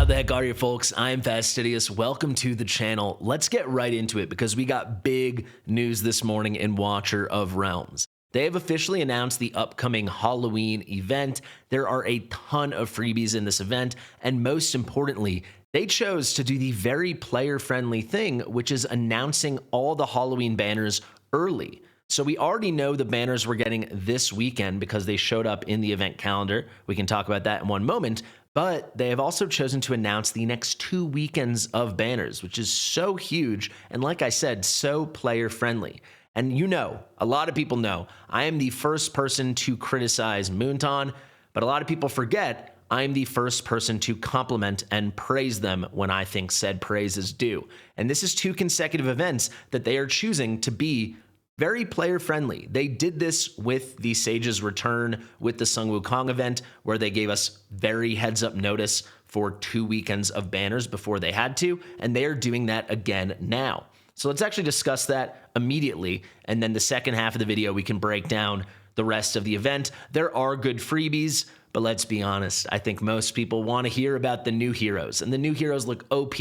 the heck are you folks? I'm Fastidious. Welcome to the channel. Let's get right into it because we got big news this morning in Watcher of Realms. They have officially announced the upcoming Halloween event. There are a ton of freebies in this event, and most importantly, they chose to do the very player-friendly thing, which is announcing all the Halloween banners early. So we already know the banners we're getting this weekend because they showed up in the event calendar. We can talk about that in one moment. But they have also chosen to announce the next 2 weekends of banners, which is so huge and, like I said, so player-friendly. And you know, a lot of people know, I am the first person to criticize Moonton, but a lot of people forget I'm the first person to compliment and praise them when I think said praise is due. And this is 2 consecutive events that they are choosing to be very player-friendly. They did this with the Sage's Return with the Sun Wukong event, where they gave us very heads-up notice for 2 weekends of banners before they had to, and they are doing that again now. So let's actually discuss that immediately, and then the second half of the video, we can break down the rest of the event. There are good freebies, but let's be honest, I think most people want to hear about the new heroes, and the new heroes look OP,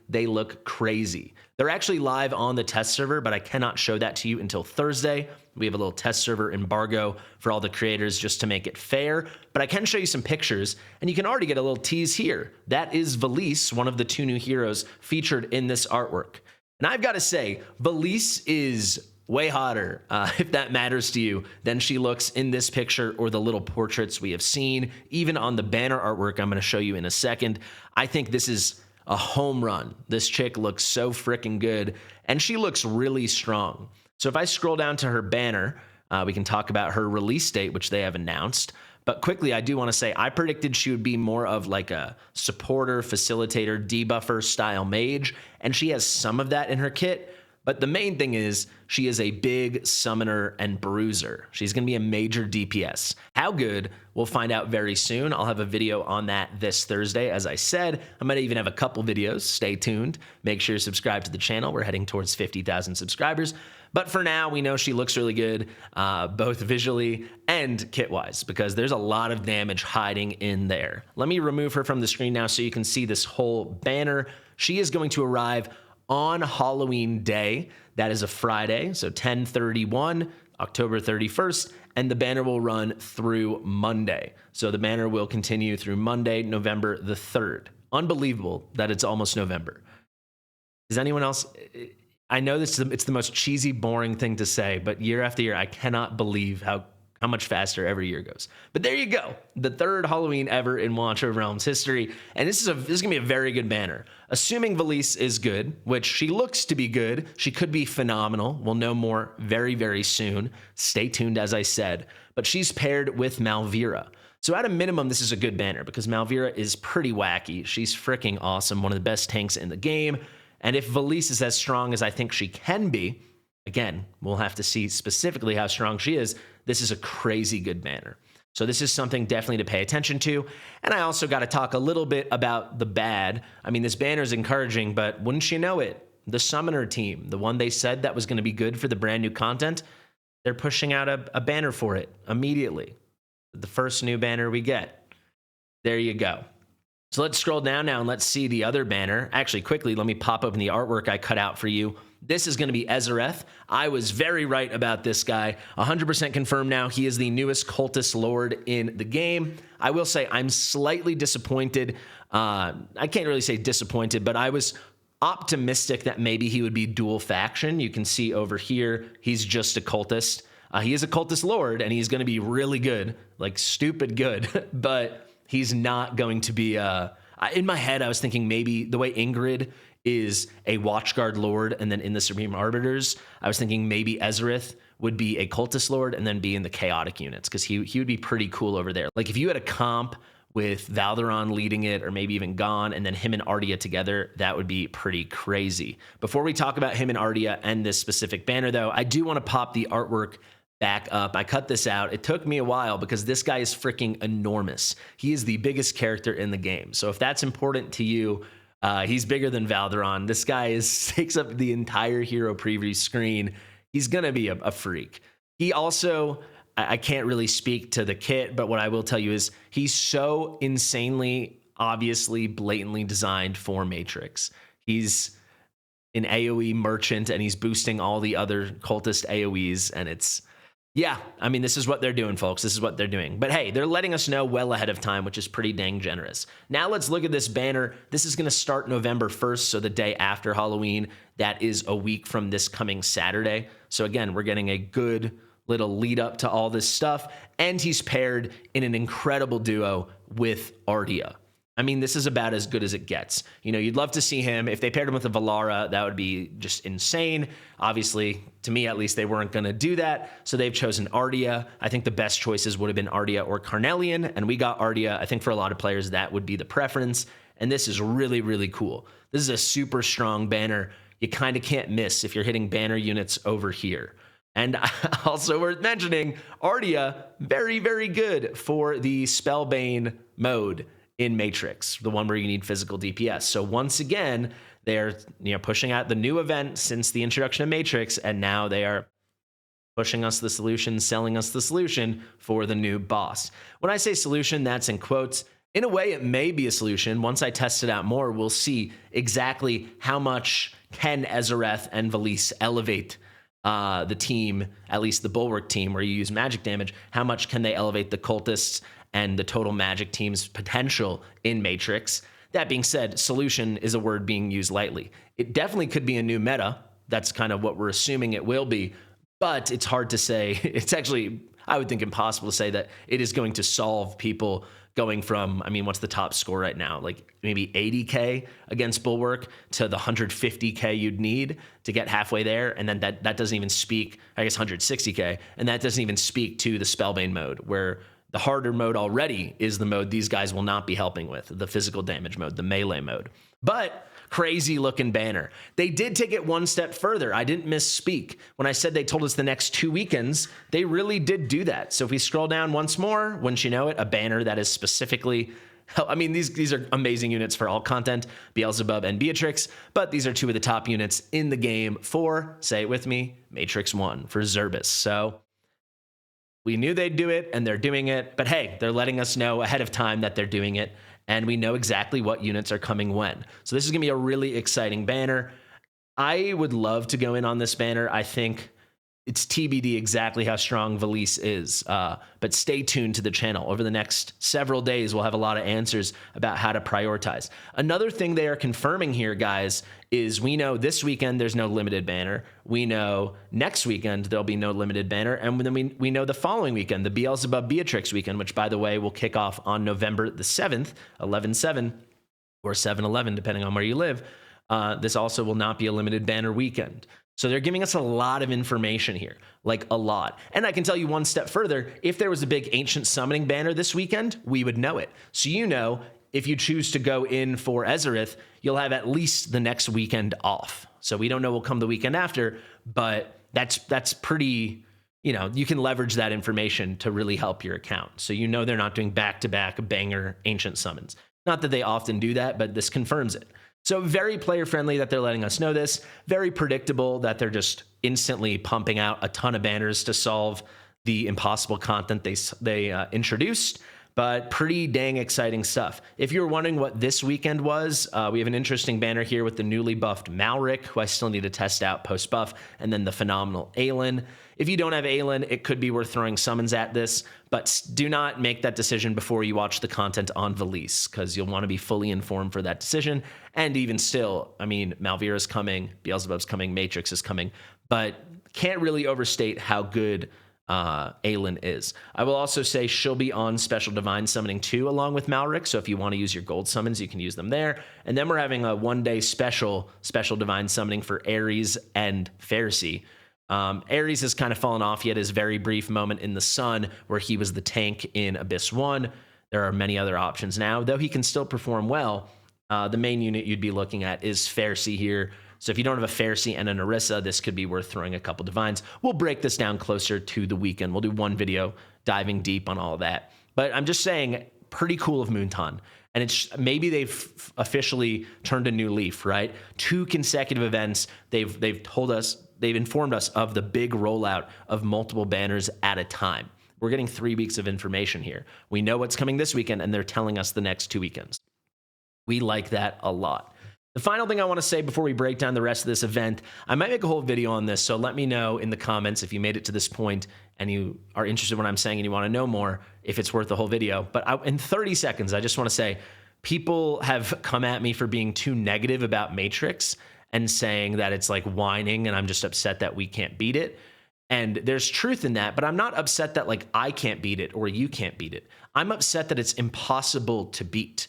they look crazy. They're actually live on the test server, but I cannot show that to you until Thursday. We have a little test server embargo for all the creators just to make it fair, but I can show you some pictures, and you can already get a little tease here. That is Velisse, one of the 2 new heroes featured in this artwork. And I've got to say, Velisse is way hotter, if that matters to you, than she looks in this picture or the little portraits we have seen. Even on the banner artwork I'm going to show you in a second, I think this is a home run. This chick looks so freaking good, and she looks really strong. So if I scroll down to her banner, we can talk about her release date, which they have announced. But quickly, I do want to say, I predicted she would be more of like a supporter, facilitator, debuffer style mage, and she has some of that in her kit. But the main thing is she is a big summoner and bruiser. She's going to be a major DPS. How good? We'll find out very soon. I'll have a video on that this Thursday. As I said, I might even have a couple videos. Stay tuned. Make sure you subscribe to the channel. We're heading towards 50,000 subscribers. But for now, we know she looks really good, both visually and kit-wise, because there's a lot of damage hiding in there. Let me remove her from the screen now so you can see this whole banner. She is going to arrive on Halloween Day. That is a Friday, so 10/31, October 31st, and the banner will run through Monday. So the banner will continue through Monday, November the 3rd. Unbelievable that it's almost November. Does anyone else... I know it's the most cheesy, boring thing to say, but year after year, I cannot believe how much faster every year goes. But there you go. The 3rd Halloween ever in Watcher of Realms history. And this is going to be a very good banner. Assuming Velisse is good, which she looks to be good. She could be phenomenal. We'll know more very, very soon. Stay tuned, as I said. But she's paired with Malvira. So at a minimum, this is a good banner because Malvira is pretty wacky. She's freaking awesome. One of the best tanks in the game. And if Velisse is as strong as I think she can be, again, we'll have to see specifically how strong she is. This is a crazy good banner. So this is something definitely to pay attention to. And I also got to talk a little bit about the bad. I mean, this banner is encouraging, but wouldn't you know it? The Summoner team, the one they said that was going to be good for the brand new content, they're pushing out a banner for it immediately. The first new banner we get. There you go. So let's scroll down now and let's see the other banner. Actually, quickly, let me pop open the artwork I cut out for you. This is going to be Ezareth. I was very right about this guy. 100% confirmed now. He is the newest Cultist Lord in the game. I will say I'm slightly disappointed. I can't really say disappointed, but I was optimistic that maybe he would be dual faction. You can see over here, he's just a cultist. He is a Cultist Lord, and he's going to be really good, like stupid good, but he's not going to be... in my head, I was thinking maybe the way Ingrid is a Watchguard Lord and then in the Supreme Arbiters, I was thinking maybe Ezareth would be a Cultist Lord and then be in the Chaotic units because he would be pretty cool over there. Like if you had a comp with Valderon leading it or maybe even Gon and then him and Ardea together, that would be pretty crazy. Before we talk about him and Ardea and this specific banner though, I do want to pop the artwork back up. I cut this out. It took me a while because this guy is freaking enormous. He is the biggest character in the game. So if that's important to you, he's bigger than Valderon. This guy takes up the entire hero preview screen. He's going to be a freak. He also, I can't really speak to the kit, but what I will tell you is he's so insanely obviously blatantly designed for Matrix. He's an AoE merchant, and he's boosting all the other cultist AoEs, and it's, yeah, I mean, this is what they're doing, folks. This is what they're doing. But hey, they're letting us know well ahead of time, which is pretty dang generous. Now let's look at this banner. This is going to start November 1st, so the day after Halloween. That is a week from this coming Saturday. So again, we're getting a good little lead up to all this stuff. And he's paired in an incredible duo with Ardea. I mean, this is about as good as it gets. You know, you'd love to see him. If they paired him with a Valara, that would be just insane. Obviously, to me at least, they weren't going to do that. So they've chosen Ardea. I think the best choices would have been Ardea or Carnelian, and we got Ardea. I think for a lot of players, that would be the preference. And this is really, really cool. This is a super strong banner. You kind of can't miss if you're hitting banner units over here. And also worth mentioning, Ardea, very, very good for the Spellbane mode in Matrix, the one where you need physical DPS. So once again, they're pushing out the new event since the introduction of Matrix, and now they are pushing us the solution, selling us the solution for the new boss. When I say solution, that's in quotes. In a way, it may be a solution. Once I test it out more, we'll see exactly how much can Ezareth and Velisse elevate the team, at least the Bulwark team, where you use magic damage. How much can they elevate the cultists and the total magic team's potential in Matrix? That being said, solution is a word being used lightly. It definitely could be a new meta. That's kind of what we're assuming it will be, but it's hard to say. It's actually, I would think, impossible to say that it is going to solve people going from, I mean, what's the top score right now? Like maybe 80K against Bulwark to the 150K you'd need to get halfway there. And then that doesn't even speak, I guess 160K. And that doesn't even speak to the Spellbane mode, where the harder mode already is the mode these guys will not be helping with, the physical damage mode, the melee mode. But crazy looking banner. They did take it one step further. I didn't misspeak. When I said they told us the next 2 weekends, they really did do that. So if we scroll down once more, wouldn't you know it, a banner that is specifically, I mean, these are amazing units for all content, Beelzebub and Beatrix, but these are two of the top units in the game for, say it with me, Matrix 1 for Zerbis. So we knew they'd do it, and they're doing it. But hey, they're letting us know ahead of time that they're doing it, and we know exactly what units are coming when. So this is going to be a really exciting banner. I would love to go in on this banner. I think it's TBD exactly how strong Velisse is, but stay tuned to the channel. Over the next several days, we'll have a lot of answers about how to prioritize. Another thing they are confirming here, guys, is we know this weekend there's no limited banner. We know next weekend there'll be no limited banner. And then we know the following weekend, the Beelzebub Beatrix weekend, which, by the way, will kick off on November the 7th, 11/7, or 7/11, depending on where you live. This also will not be a limited banner weekend. So they're giving us a lot of information here, like a lot. And I can tell you one step further, if there was a big ancient summoning banner this weekend, we would know it. So if you choose to go in for Ezareth, you'll have at least the next weekend off. So we don't know what will come the weekend after, but that's pretty, you can leverage that information to really help your account. So they're not doing back-to-back banger ancient summons. Not that they often do that, but this confirms it. So very player-friendly that they're letting us know this. Very predictable that they're just instantly pumping out a ton of banners to solve the impossible content they introduced. But pretty dang exciting stuff. If you're wondering what this weekend was, we have an interesting banner here with the newly buffed Malric, who I still need to test out post-buff, and then the phenomenal Aelin. If you don't have Aelin, it could be worth throwing summons at this, but do not make that decision before you watch the content on Velisse, because you'll want to be fully informed for that decision. And even still, I mean, Malvira's coming, Beelzebub's coming, Matrix is coming, but can't really overstate how good Aelin is. I will also say she'll be on Special Divine Summoning 2 along with Malric, so if you want to use your gold summons, you can use them there. And then we're having a one-day special Divine Summoning for Ares and Pharisee. Ares has kind of fallen off. He had his very brief moment in the sun where he was the tank in Abyss 1. There are many other options now, though he can still perform well. The main unit you'd be looking at is Pharisee here. So if you don't have a Pharisee and a Narissa, this could be worth throwing a couple Divines. We'll break this down closer to the weekend. We'll do one video diving deep on all of that. But I'm just saying, pretty cool of Moonton. And it's maybe officially turned a new leaf, right? 2 consecutive events. They've told us, they've informed us of the big rollout of multiple banners at a time. We're getting 3 weeks of information here. We know what's coming this weekend, and they're telling us the next 2 weekends. We like that a lot. The final thing I want to say before we break down the rest of this event, I might make a whole video on this, so let me know in the comments if you made it to this point and you are interested in what I'm saying and you want to know more, if it's worth the whole video. But in 30 seconds, I just want to say, people have come at me for being too negative about Matrix and saying that it's like whining and I'm just upset that we can't beat it. And there's truth in that, but I'm not upset that like I can't beat it or you can't beat it. I'm upset that it's impossible to beat.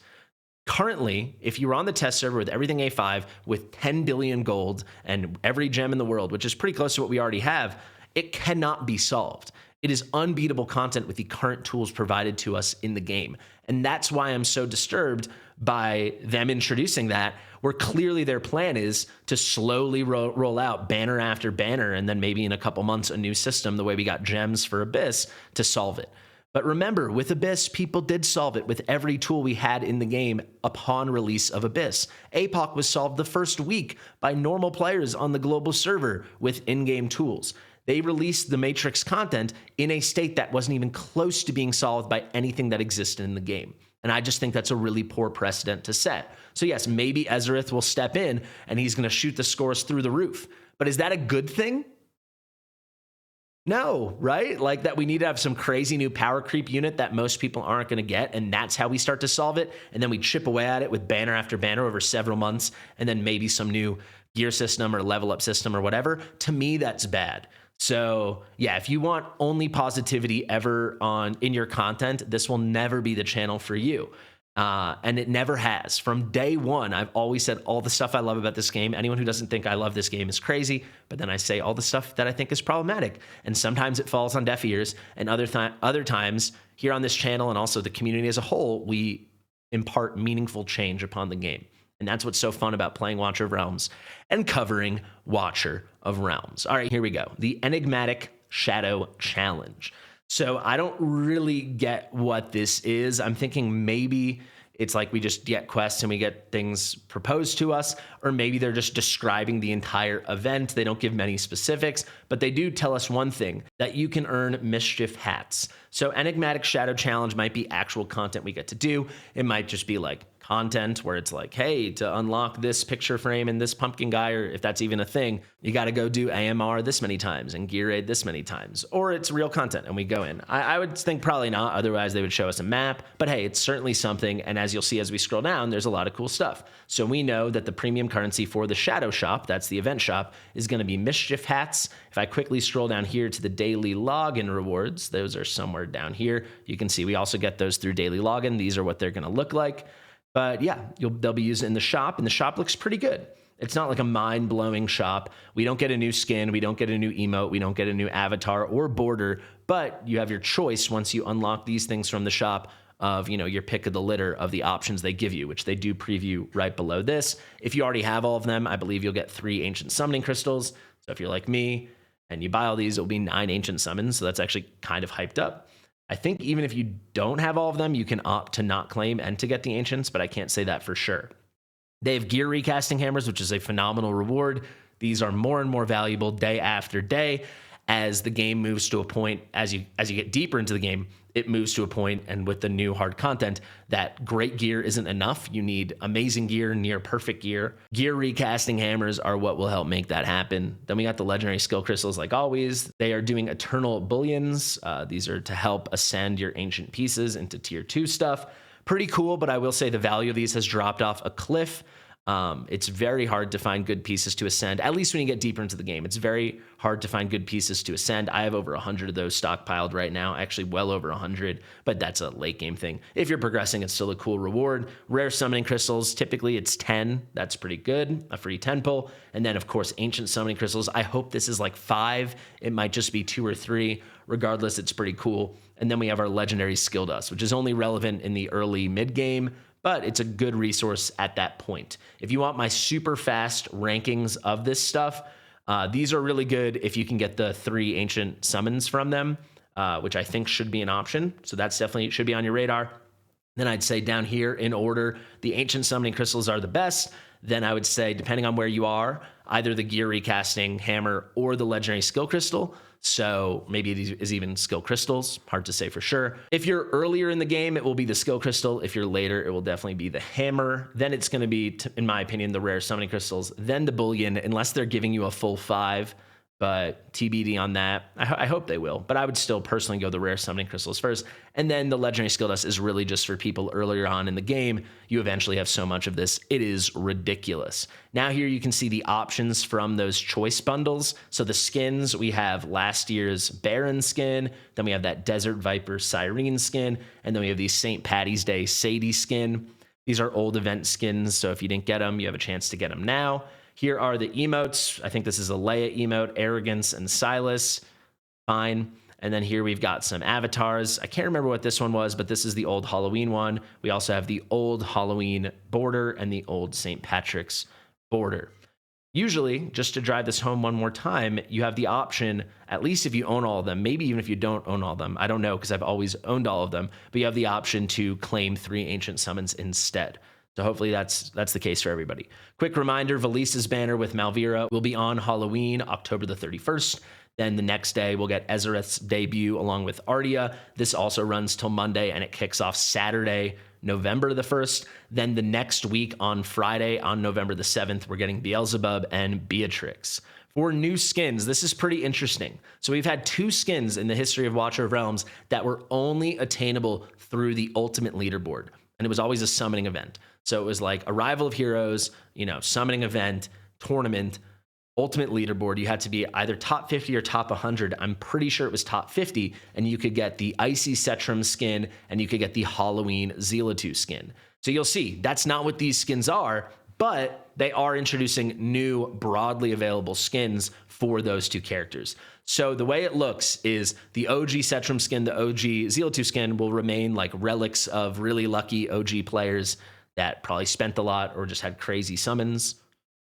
Currently, if you were on the test server with everything A5 with 10 billion gold and every gem in the world, which is pretty close to what we already have, it cannot be solved. It is unbeatable content with the current tools provided to us in the game. And that's why I'm so disturbed by them introducing that, where clearly their plan is to slowly roll out banner after banner, and then maybe in a couple months, a new system, the way we got gems for Abyss, to solve it. But remember, with Abyss, people did solve it with every tool we had in the game upon release of Abyss. APOC was solved the first week by normal players on the global server with in-game tools. They released the Matrix content in a state that wasn't even close to being solved by anything that existed in the game. And I just think that's a really poor precedent to set. So yes, maybe Ezareth will step in and he's going to shoot the scores through the roof. But is that a good thing? No, right? Like that we need to have some crazy new power creep unit that most people aren't going to get, and that's how we start to solve it. And then we chip away at it with banner after banner over several months, and then maybe some new gear system or level up system or whatever. To me, that's bad. So yeah, if you want only positivity ever in your content, this will never be the channel for you. And it never has. From day one, I've always said all the stuff I love about this game. Anyone who doesn't think I love this game is crazy, but then I say all the stuff that I think is problematic. And sometimes it falls on deaf ears, and other times here on this channel and also the community as a whole, we impart meaningful change upon the game. And that's what's so fun about playing Watcher of Realms and covering Watcher of Realms. All right, here we go. The Enigmatic Shadow Challenge. So I don't really get what this is. I'm thinking maybe it's like we just get quests and we get things proposed to us, or maybe they're just describing the entire event. They don't give many specifics, but they do tell us one thing, that you can earn mischief hats. So Enigmatic Shadow Challenge might be actual content we get to do. It might just be like content where it's like, hey, to unlock this picture frame and this pumpkin guy, or if that's even a thing, you got to go do AMR this many times and gear raid this many times, or it's real content and we go in. I would think probably not, otherwise they would show us a map, but hey, it's certainly something. And as you'll see as we scroll down, there's a lot of cool stuff. So we know that the premium currency for the shadow shop, that's the event shop, is going to be mischief hats. If I quickly scroll down here to the daily login rewards, those are somewhere down here. You can see we also get those through daily login. These are what they're going to look like. But yeah, they'll be used in the shop, and the shop looks pretty good. It's not like a mind-blowing shop. We don't get a new skin. We don't get a new emote. We don't get a new avatar or border, but you have your choice once you unlock these things from the shop of, your pick of the litter of the options they give you, which they do preview right below this. If you already have all of them, I believe you'll get 3 ancient summoning crystals. So if you're like me and you buy all these, it'll be 9 ancient summons. So that's actually kind of hyped up. I think even if you don't have all of them, you can opt to not claim and to get the ancients, but I can't say that for sure. They have gear recasting hammers, which is a phenomenal reward. These are more and more valuable day after day as the game moves to a point, as you get deeper into the game, it moves to a point, and with the new hard content, that great gear isn't enough. You need amazing gear, near perfect gear. Gear recasting hammers are what will help make that happen. Then we got the legendary skill crystals like always. They are doing eternal bullions. These are to help ascend your ancient pieces into tier 2 stuff. Pretty cool, but I will say the value of these has dropped off a cliff. It's very hard to find good pieces to ascend, at least when you get deeper into the game. It's very hard to find good pieces to ascend. I have over 100 of those stockpiled right now, actually well over 100, but that's a late game thing. If you're progressing, it's still a cool reward. Rare summoning crystals, typically it's 10. That's pretty good, a free 10 pull. And then, of course, ancient summoning crystals. I hope this is like 5. It might just be 2 or 3. Regardless, it's pretty cool. And then we have our legendary skill dust, which is only relevant in the early mid game, but it's a good resource at that point. If you want my super fast rankings of this stuff, these are really good if you can get the 3 ancient summons from them, which I think should be an option. So that's definitely should be on your radar. Then I'd say down here in order, the ancient summoning crystals are the best. Then I would say, depending on where you are, either the gear recasting hammer or the legendary skill crystal. So maybe it is even skill crystals. Hard to say for sure. If you're earlier in the game, it will be the skill crystal. If you're later, it will definitely be the hammer. Then it's going to be, in my opinion, the rare summoning crystals, then the bullion, unless they're giving you a full 5. But TBD on that. I hope they will. But I would still personally go the rare summoning crystals first. And then the legendary skill dust is really just for people earlier on in the game. You eventually have so much of this. It is ridiculous. Now here you can see the options from those choice bundles. So the skins, we have last year's Baron skin. Then we have that Desert Viper Cyrene skin. And then we have the St. Patty's Day Sadie skin. These are old event skins. So if you didn't get them, you have a chance to get them now. Here are the emotes. I think this is a Leia emote, Arrogance and Silas. Fine. And then here we've got some avatars. I can't remember what this one was, but this is the old Halloween one. We also have the old Halloween border and the old St. Patrick's border. Usually, just to drive this home one more time, you have the option, at least if you own all of them, maybe even if you don't own all of them. I don't know because I've always owned all of them, but you have the option to claim 3 ancient summons instead. So hopefully that's the case for everybody. Quick reminder, Velisse's banner with Malvira will be on Halloween, October the 31st. Then the next day, we'll get Ezareth's debut along with Ardea. This also runs till Monday, and it kicks off Saturday, November the 1st. Then the next week on Friday, on November the 7th, we're getting Beelzebub and Beatrix. For new skins, this is pretty interesting. So we've had 2 skins in the history of Watcher of Realms that were only attainable through the Ultimate Leaderboard. And it was always a summoning event. So it was like Arrival of Heroes, summoning event, tournament, Ultimate Leaderboard. You had to be either top 50 or top 100. I'm pretty sure it was top 50. And you could get the Icy Cetrum skin and you could get the Halloween Zealatu skin. So you'll see that's not what these skins are, but they are introducing new broadly available skins for those 2 characters. So the way it looks is the OG Cetrum skin, the OG Zealatu skin will remain like relics of really lucky OG players that probably spent a lot or just had crazy summons,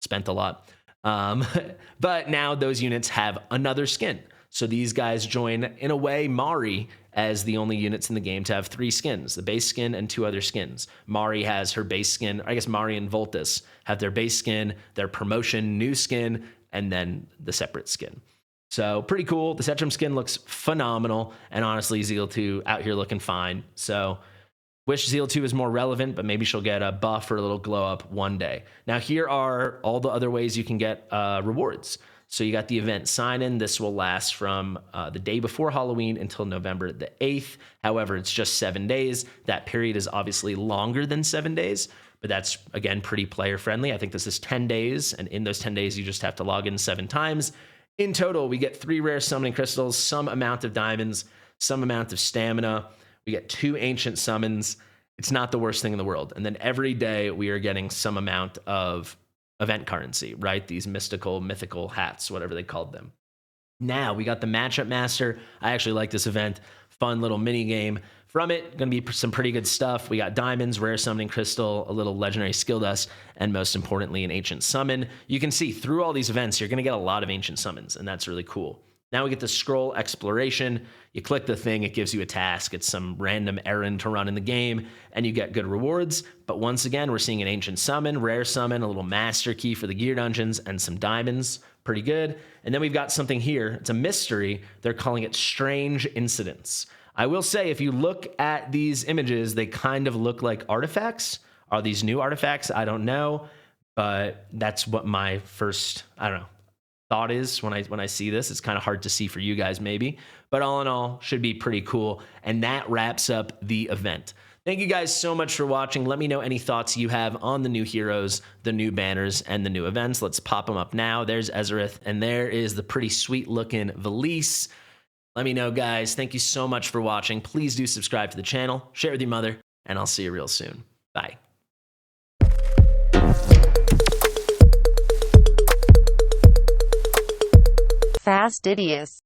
spent a lot. But now those units have another skin. So these guys join, in a way, Mari as the only units in the game to have 3 skins, the base skin and 2 other skins. Mari has her base skin. I guess Mari and Voltus have their base skin, their promotion new skin, and then the separate skin. So pretty cool. The Cetrum skin looks phenomenal. And honestly, Zeal2 out here looking fine. So wish Zeal2 is more relevant, but maybe she'll get a buff or a little glow up one day. Now, here are all the other ways you can get rewards. So you got the event sign-in. This will last from the day before Halloween until November the 8th. However, it's just 7 days. That period is obviously longer than 7 days, but that's, again, pretty player-friendly. I think this is 10 days, and in those 10 days, you just have to log in 7 times. In total, we get 3 rare summoning crystals, some amount of diamonds, some amount of stamina. We get 2 ancient summons. It's not the worst thing in the world. And then every day we are getting some amount of event currency, right? These mythical hats, whatever they called them. Now we got the Matchup Master. I actually like this event. Fun little mini game. From it, going to be some pretty good stuff. We got diamonds, rare summoning crystal, a little legendary skill dust, and most importantly, an ancient summon. You can see through all these events, you're going to get a lot of ancient summons, and that's really cool. Now we get the scroll exploration. You click the thing, it gives you a task. It's some random errand to run in the game, and you get good rewards. But once again, we're seeing an ancient summon, rare summon, a little master key for the gear dungeons, and some diamonds. Pretty good. And then we've got something here. It's a mystery. They're calling it Strange Incidents. I will say, if you look at these images, they kind of look like artifacts. Are these new artifacts? I don't know. But that's what my first, thought is when I see this. It's kind of hard to see for you guys maybe, but all in all, should be pretty cool. And that wraps up the event. Thank you guys so much for watching. Let me know any thoughts you have on the new heroes, the new banners, and the new events. Let's pop them up now. There's Ezareth, and there is the pretty sweet looking Velisse. Let me know, guys. Thank you so much for watching. Please do subscribe to the channel, share with your mother, and I'll see you real soon. Bye. Fastidious.